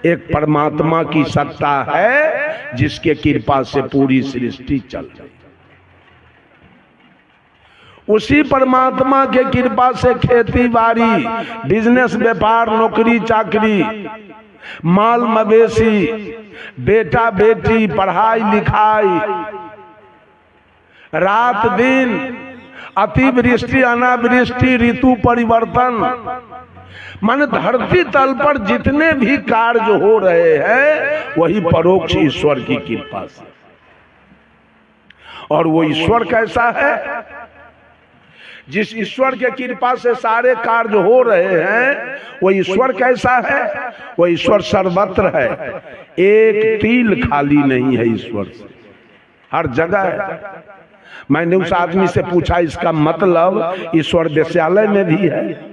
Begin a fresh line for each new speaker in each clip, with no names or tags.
एक परमात्मा की सत्ता है जिसके कृपा से पूरी सृष्टि चल रही। उसी परमात्मा के कृपा से खेती बाड़ी, बिजनेस, व्यापार, नौकरी चाकरी, माल मवेशी, बेटा बेटी, पढ़ाई लिखाई, रात दिन, अतिवृष्टि अनावृष्टि, ऋतु परिवर्तन, मन धरती तल पर जितने भी कार्य हो रहे हैं वही परोक्ष ईश्वर की कृपा से। और वो ईश्वर कैसा है? जिस ईश्वर के कृपा से सारे कार्य हो रहे हैं वो ईश्वर कैसा है? वो ईश्वर सर्वत्र है, एक तिल खाली नहीं है ईश्वर से, हर जगह है। मैंने उस आदमी से पूछा इसका मतलब ईश्वर वेश्यालय में भी है,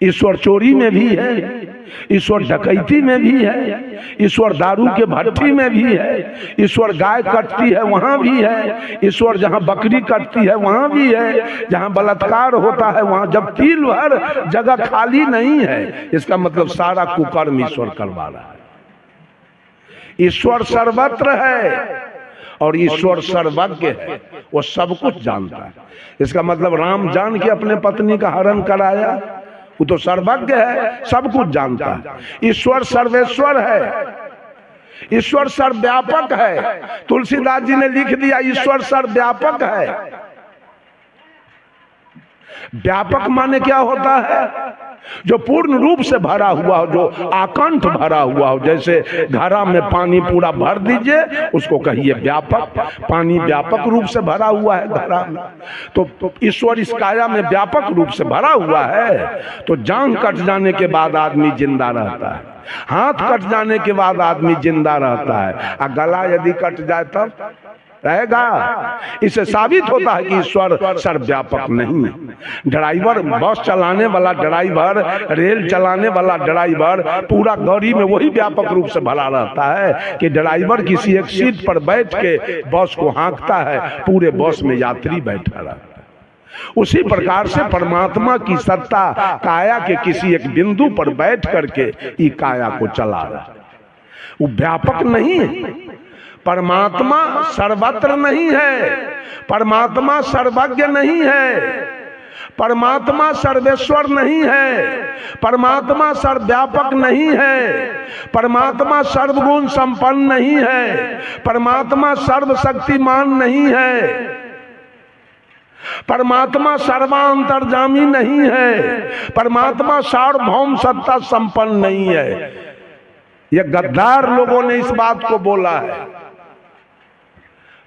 ईश्वर चोरी में भी है, ईश्वर डकैती में भी है, ईश्वर दारू के भट्टी में भी है, ईश्वर गाय कटती है वहां भी है, ईश्वर जहां बकरी कटती है वहां भी है, जहां बलात्कार होता है वहां, जब तिल भर जगह खाली नहीं है इसका मतलब सारा कुकर्म ईश्वर करवा रहा है। ईश्वर सर्वत्र है और ईश्वर सर्वज्ञ है, वो सब कुछ जानता है। इसका मतलब राम जान के अपने पत्नी का हरण कराया, वो तो सर्वज्ञ है, सब कुछ जानता है। ईश्वर सर्वेश्वर है, ईश्वर सर्वव्यापक है। तुलसीदास जी ने लिख दिया ईश्वर सर्वव्यापक है। व्यापक माने क्या होता है? जो पूर्ण रूप से भरा हुआ हो, जो आकंठ भरा हुआ हो। जैसे घड़ा में पानी पूरा भर दीजिए उसको कहिए व्यापक। पानी व्यापक रूप से भरा हुआ है घड़ा में, तो ईश्वर इस काया में व्यापक रूप से भरा हुआ है। तो जांघ कट जाने के बाद आदमी जिंदा रहता है, हाथ कट जाने के बाद आदमी जिंदा रहता है, और गला यदि कट जाए तब रहेगा। इससे साबित होता है कि ईश्वर सर्वव्यापक नहीं है। ड्राइवर, बस चलाने वाला ड्राइवर, रेल चलाने वाला ड्राइवर, पूरा गाड़ी में वही व्यापक रूप से भरा रहता है कि ड्राइवर किसी एक सीट पर बैठ के बस को हाँकता है, पूरे बस में यात्री बैठा रहता है। उसी प्रकार से परमात्मा की सत्ता काया के किसी एक बिंदु पर बैठ करके ई काया को चला रहा है। वो व्यापक नहीं है, परमात्मा सर्वत्र नहीं है, परमात्मा सर्वज्ञ नहीं है, परमात्मा सर्वेश्वर नहीं है, परमात्मा सर्वव्यापक नहीं है, परमात्मा सर्वगुण संपन्न नहीं है, परमात्मा सर्वशक्तिमान नहीं है, परमात्मा सर्वांतर्यामी नहीं है, परमात्मा सार्वभौम सत्ता संपन्न नहीं है। ये गद्दार लोगों ने इस बात को बोला है।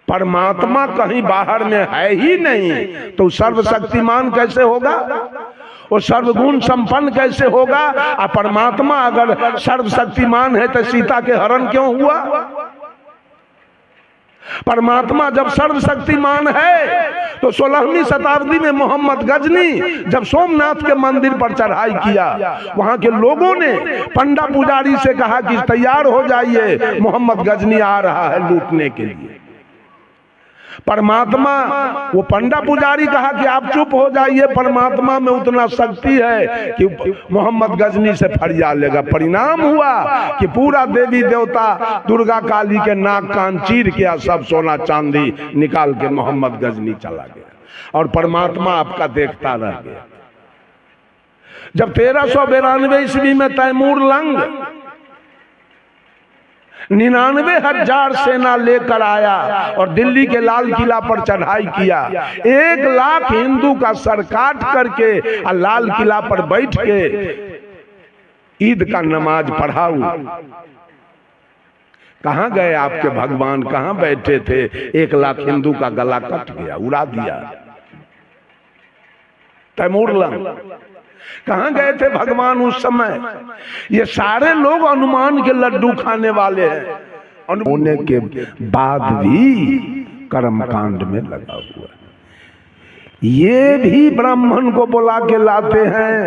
परमात्मा कहीं बाहर में है ही नहीं तो सर्वशक्तिमान कैसे होगा? वो सर्वगुण संपन्न कैसे होगा? और परमात्मा अगर सर्वशक्तिमान है तो सीता के हरण क्यों हुआ? परमात्मा जब सर्वशक्तिमान है तो 16वीं शताब्दी में मोहम्मद गजनी जब सोमनाथ के मंदिर पर चढ़ाई किया, वहां के लोगों ने पंडा पुजारी से कहा कि तैयार हो जाइए, मोहम्मद गजनी आ रहा है लूटने के लिए। परमात्मा, वो पंडा पुजारी कहा कि आप चुप हो जाइए, परमात्मा में उतना शक्ति है कि मोहम्मद गजनी से फरिया लेगा। परिणाम हुआ कि पूरा देवी देवता दुर्गा काली के नाक कान चीर के सब सोना चांदी निकाल के मोहम्मद गजनी चला गया और परमात्मा आपका देखता रह गया। जब 1392 ईस्वी में तैमूर लंग 99,000 सेना लेकर आया और दिल्ली के लाल किला पर चढ़ाई किया। 1 लाख हिंदू का सर काट करके और लाल किला पर बैठ के ईद का नमाज पढ़ाऊ। कहां गए आपके भगवान? कहां बैठे थे? 1 लाख हिंदू का गला कट गया, उड़ा दिया। तैमूर लंग कहां गए थे भगवान उस समय? ये सारे लोग अनुमान के लड्डू खाने वाले हैं, होने के बाद भी कर्मकांड में लगा हुआ है। ये भी ब्राह्मण को बुला के लाते हैं।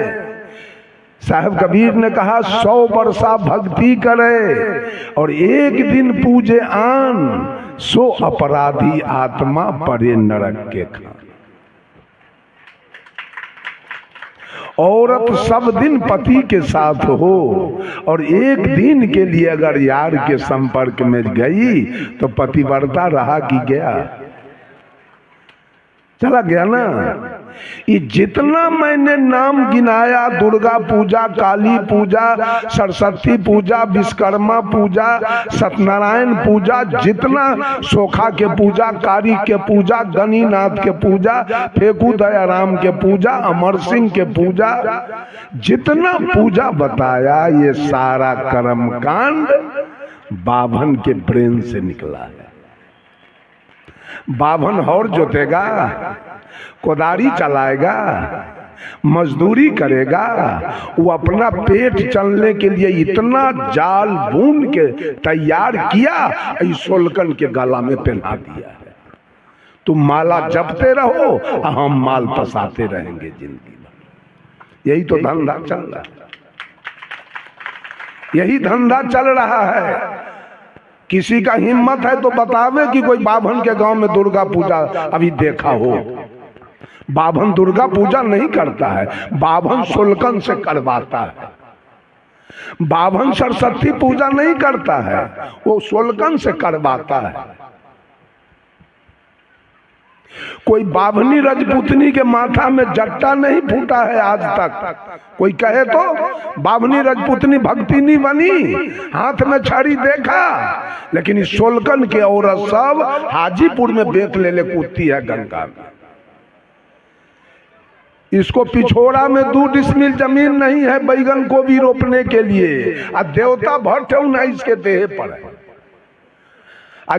साहब कबीर ने कहा 100 वर्षा भक्ति करे और एक दिन पूजे आन, सो अपराधी आत्मा परे नरक के खान। औरत सब दिन पति के साथ हो और एक दिन के लिए अगर यार के संपर्क में गई तो पतिव्रता रहा कि गया? चला गया ना। ये जितना मैंने नाम गिनाया, दुर्गा पूजा, काली पूजा, सरस्वती पूजा, विश्वकर्मा पूजा, सत्यनारायण पूजा, जितना सोखा के पूजा, कारी के पूजा, गणिनाथ के पूजा, फेकू दयाराम के पूजा, अमर सिंह के पूजा, जितना पूजा बताया, ये सारा कर्मकांड बाभन के ब्रेन से निकला है। बाभन हौर जोतेगा, कोदारी चलाएगा, मजदूरी करेगा, वो अपना पेट चलने के लिए इतना जाल बून के तैयार किया, इस सोलकन के गला में पहना दिया है। तुम माला जपते रहो, हम माल फंसाते रहेंगे जिंदगी भर। यही तो धंधा चल रहा है, यही धंधा चल रहा है। किसी का हिम्मत है तो बतावे कि कोई बाभन के गांव में दुर्गा पूजा अभी देखा हो। बाभन दुर्गा पूजा नहीं करता है, बाभन सोलकन से करवाता है। बाभन सरस्वती पूजा नहीं करता है, वो सोलकन से करवाता है। कोई बाभनी रजपूतनी के माथा में जट्टा नहीं फूटा है आज तक। कोई कहे तो बाभनी रजपूतनी भक्ति नहीं बनी, हाथ में छड़ी देखा, लेकिन इस सोलकन के औरत सब हाजीपुर में बेत ले कूदती है गंगा में। इसको पिछोड़ा में 2 डिसमिल जमीन नहीं है बैगन को भी रोपने के लिए, और देवता भट्ट ना इसके देह पर है।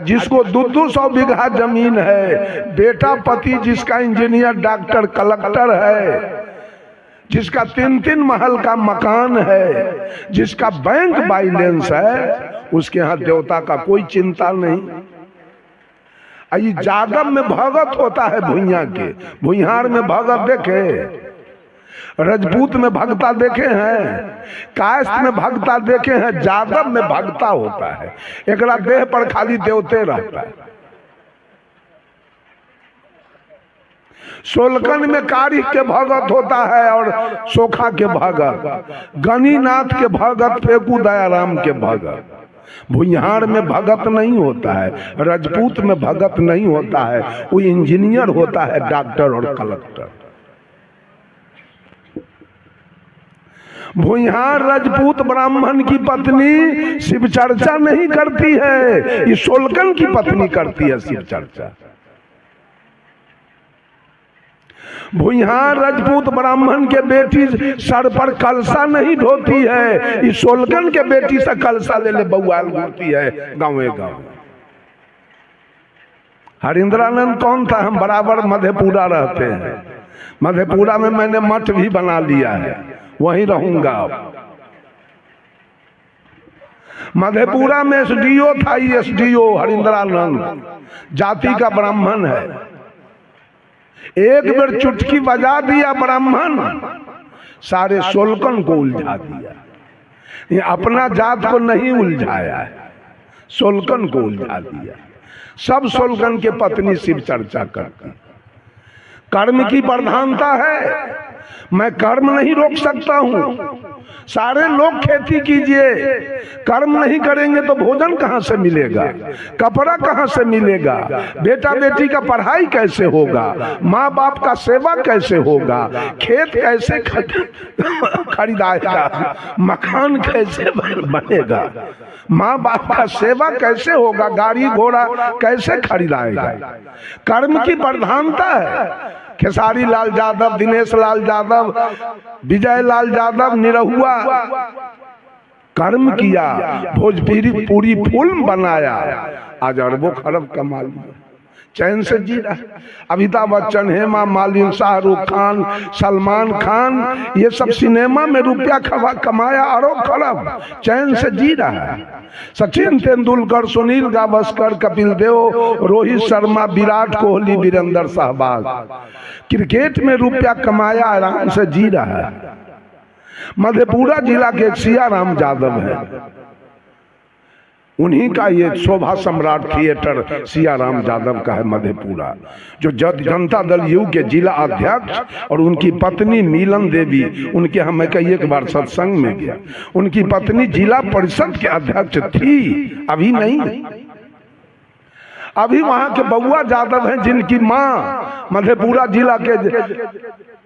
जिसको 200 बीघा जमीन है, बेटा पति जिसका इंजीनियर, डॉक्टर, कलेक्टर है, जिसका 3-3 महल का मकान है, जिसका बैंक बैलेंस है, उसके यहाँ देवता का कोई चिंता नहीं। ये जागम में भगत होता है भुइयां के, भुइहार में भगत देखे, रजपूत में भगता देखे हैं, कायस्थ में भगता देखे हैं, जादव में भगता होता है। एकरा देह पर खाली देवते रहता है। सोलकन में कारिक के भगत होता है और सोखा के भगत, गणिनाथ के भगत, फेकू दयाराम के भगत। भुइहार में भगत नहीं होता है, रजपूत में भगत नहीं होता है, वो इंजीनियर होता है, डॉक्टर और कलेक्टर। भुइहार राजपूत ब्राह्मण की पत्नी शिव चर्चा नहीं करती है, ये सोलकन की पत्नी करती है शिव चर्चा। भुइहार राजपूत ब्राह्मण के बेटी सर पर कलसा नहीं ढोती है, इस सोलकन के बेटी से कलसा ले बउआल घूमती है गाँव गाँव। हरिंद्रानंद कौन था? हम बराबर मधेपुरा रहते हैं, मधेपुरा में मैंने मठ भी बना लिया है, वहीं रहूंगा। मधेपुरा में एसडीओ था, एसडीओ हरिंद्रानंद जाति का ब्राह्मण है। एक बार चुटकी बजा दिया ब्राह्मण, सारे सोलकन को उलझा दिया। ये अपना जात को नहीं उलझाया है, सोलकन को उलझा दिया। सब सोलकन के पत्नी शिव चर्चा करती। कर्म की प्रधानता है, मैं कर्म नहीं रोक सकता हूँ। सारे लोग खेती कीजिए, कर्म नहीं करेंगे तो भोजन कहाँ से मिलेगा, कपड़ा कहाँ से मिलेगा, बेटा बेटी का पढ़ाई कैसे होगा, माँ बाप का सेवा कैसे होगा, खेत कैसे खरीदाएगा, मकान कैसे बनेगा, माँ बाप का सेवा कैसे होगा, गाड़ी घोड़ा कैसे खरीदाएगा। कर्म की प्रधानता है। खेसारी लाल यादव, दिनेश लाल यादव, विजय लाल यादव, निरहुआ कर्म किया, भोजपुरी पूरी फिल्म बनाया, आज अरबों खरब कमा लिया, चैन से जी रहा। अमिताभ बच्चन, हेमा मालिनी, शाहरुख खान, सलमान खान, ये सब सिनेमा में रुपया कमाया अरब खरब, चैन से जी रहा है। सचिन तेंदुलकर, सुनील गावस्कर, कपिल देव, रोहित शर्मा, विराट कोहली, वीरेंद्र सहवाग, क्रिकेट में रुपया कमाया, आराम से जी रहा है। मधेपुरा जिला के सियाराम यादव है, उन्हीं का ये शोभा सम्राट थिएटर सियाराम यादव का है मधेपुरा, जो जनता दल यू के जिला अध्यक्ष और उनकी पत्नी मीलन देवी, उनके हम एक बार सत्संग में गया, उनकी पत्नी जिला परिषद के अध्यक्ष थी, अभी नहीं। अभी वहां के बउआ यादव हैं जिनकी माँ मधेपुरा जिला के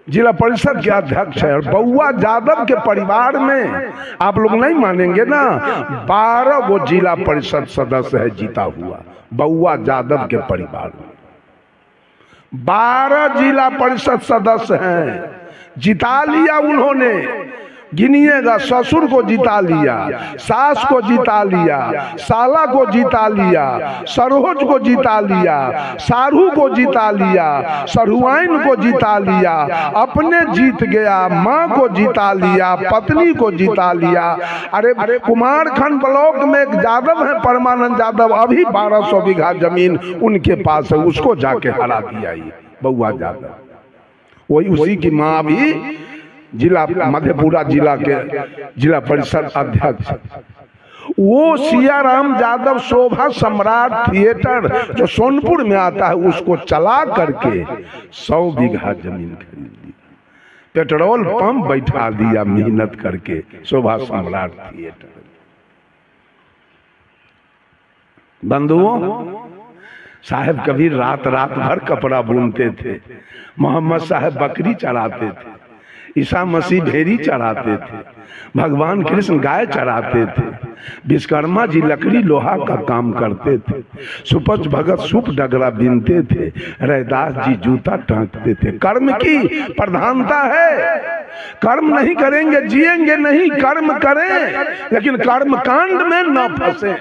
जिला परिषद के अध्यक्ष है। और बउआ यादव के परिवार में आप लोग नहीं मानेंगे ना, 12 वो जिला परिषद सदस्य है जीता हुआ बउआ यादव के परिवार में। 12 जिला परिषद सदस्य हैं, जिता लिया उन्होंने। गिनिएगा, ससुर को जिता लिया, सास को जिता लिया, साला को जिता लिया, सरोज को जिता लिया, सारू को जिता लिया, सरुआइन को जिता लिया, अपने जीत गया, माँ को जिता लिया, पत्नी को जिता लिया। अरे कुमारखंड ब्लॉक में एक यादव है परमानंद यादव, अभी 1200 बीघा जमीन उनके पास है, उसको जाके हरा दिया ये बउआ यादव। वही उसी की माँ भी जिला मधेपुरा जिला के जिला परिषद अध्यक्ष। वो सियाराम यादव शोभा सम्राट थिएटर जो सोनपुर में आता है उसको चला करके 100 बीघा जमीन खरीद ली, पेट्रोल पंप बैठा दिया मेहनत करके शोभा सम्राट थिएटर। बंधुओं, साहब कबीर रात भर कपड़ा बुनते थे, मोहम्मद साहब बकरी चराते थे, ईसा मसीह भेड़ी चढ़ाते थे, भगवान कृष्ण गाय चढ़ाते थे, विश्वकर्मा जी लकड़ी लोहा का काम करते थे, सुपच भगत सुप डगरा बीनते थे, रैदास जी जूता टांगते थे। कर्म की प्रधानता है, कर्म नहीं करेंगे जिएंगे नहीं, कर्म करें लेकिन कर्म कांड में न फंसे।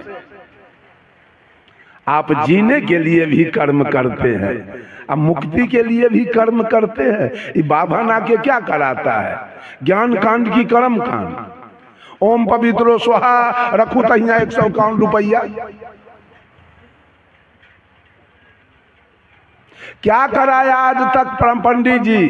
आप जीने के लिए भी कर्म करते हैं, अब मुक्ति के लिए भी कर्म करते हैं। ये बाबा ना के क्या कराता है, ज्ञान कांड की कर्म कांड, ओम पवित्रो स्वाहा रखू तहिया 151 रुपया। क्या कराया आज तक पंडित जी?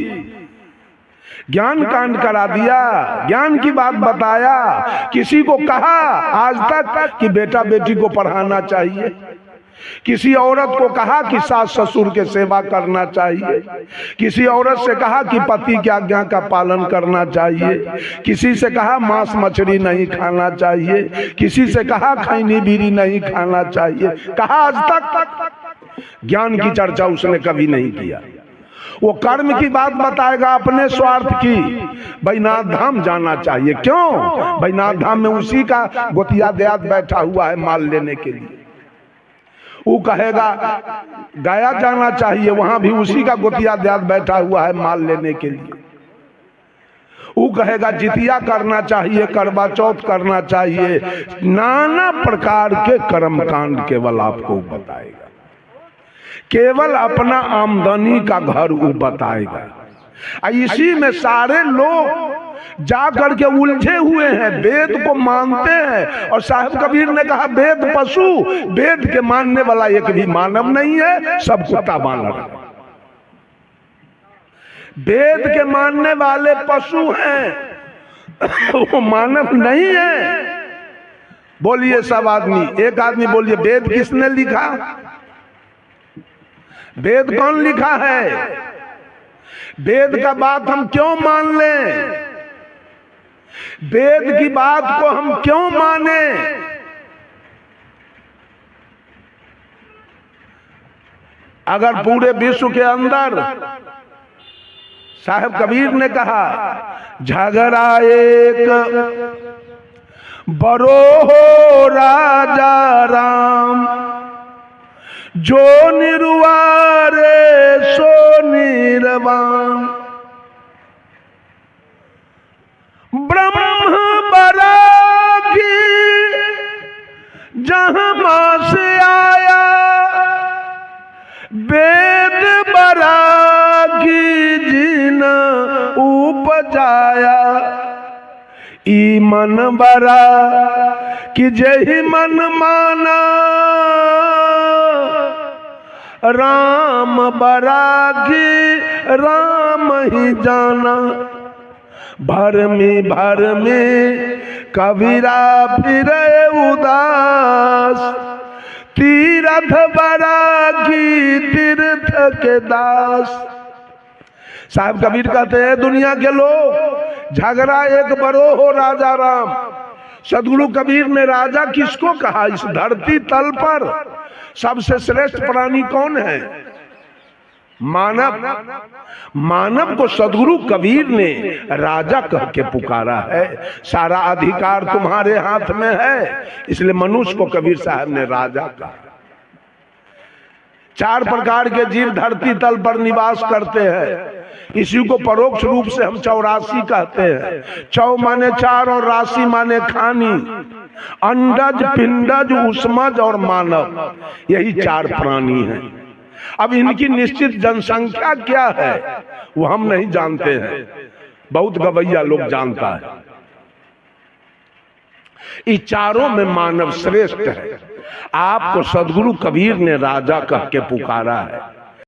ज्ञान कांड करा दिया, ज्ञान की बात बताया। किसी को कहा आज तक कि बेटा बेटी को पढ़ाना चाहिए? किसी औरत को कहा कि सास ससुर के सेवा करना चाहिए? किसी औरत से कहा कि पति की आज्ञा का पालन करना चाहिए? किसी से कहा मांस मछली नहीं खाना चाहिए? किसी से कहा खैनी बीड़ी नहीं खाना चाहिए? कहा आज तक? ज्ञान की चर्चा उसने कभी नहीं किया। वो कर्म की बात बताएगा, अपने स्वार्थ की। बैनाथ धाम जाना चाहिए, क्यों? बैनाथ धाम में उसी का गोतिया देहात बैठा हुआ है माल लेने के लिए। वो कहेगा गया जाना चाहिए, वहां भी उसी का गोतिया देहात बैठा हुआ है माल लेने के लिए। वो कहेगा जितिया करना चाहिए, करवा चौथ करना चाहिए। नाना प्रकार के कर्म कांड केवल आपको बताएगा, केवल अपना आमदनी का घर वो बताएगा। इसी में सारे लोग जाकर के उलझे हुए हैं, वेद को मानते हैं। और साहब कबीर ने कहा वेद पशु, वेद के मानने वाला एक भी मानव नहीं है, सब कुत्ता मानव है। वेद के मानने वाले पशु हैं, वो मानव नहीं है। बोलिए सब आदमी, एक आदमी बोलिए वेद किसने लिखा? वेद कौन लिखा है? वेद का बात हम क्यों मान लें? वेद की बात को हम क्यों माने? अगर पूरे विश्व के अंदर साहब कबीर ने कहा झगड़ा एक बरो हो राजा राम, जो निर्वारे सो निर्वाण, ब्रह्म बरागी जहां मां से आया, वेद बरागी जिन उपजाया, ई मन बरा कि जही मन माना, राम बरागी राम ही जाना, भर में कबीरा फिरे उदास, तीरथ बरा की तीर्थ के दास। साहब कबीर कहते हैं दुनिया के लोग झगड़ा एक बरो हो राजा राम। सदगुरु कबीर ने राजा किसको कहा? इस धरती तल पर सबसे श्रेष्ठ प्राणी कौन है? मानव। मानव को सदगुरु कबीर ने राजा कह के पुकारा है। सारा अधिकार तुम्हारे हाथ में है, इसलिए मनुष्य को कबीर साहब ने राजा कहा। 4 प्रकार के जीव धरती तल पर निवास करते हैं। इसी को परोक्ष रूप से हम 84 कहते हैं। 4 माने 4 और राशि माने खानी। अंडज, पिंडज, उष्मज और मानव, यही 4 प्राणी हैं। अब इनकी निश्चित जनसंख्या क्या है वो हम नहीं जानते हैं, बहुत गवैया लोग जानता है। इस चारों में मानव श्रेष्ठ है। आपको सदगुरु कबीर ने राजा कह के पुकारा है।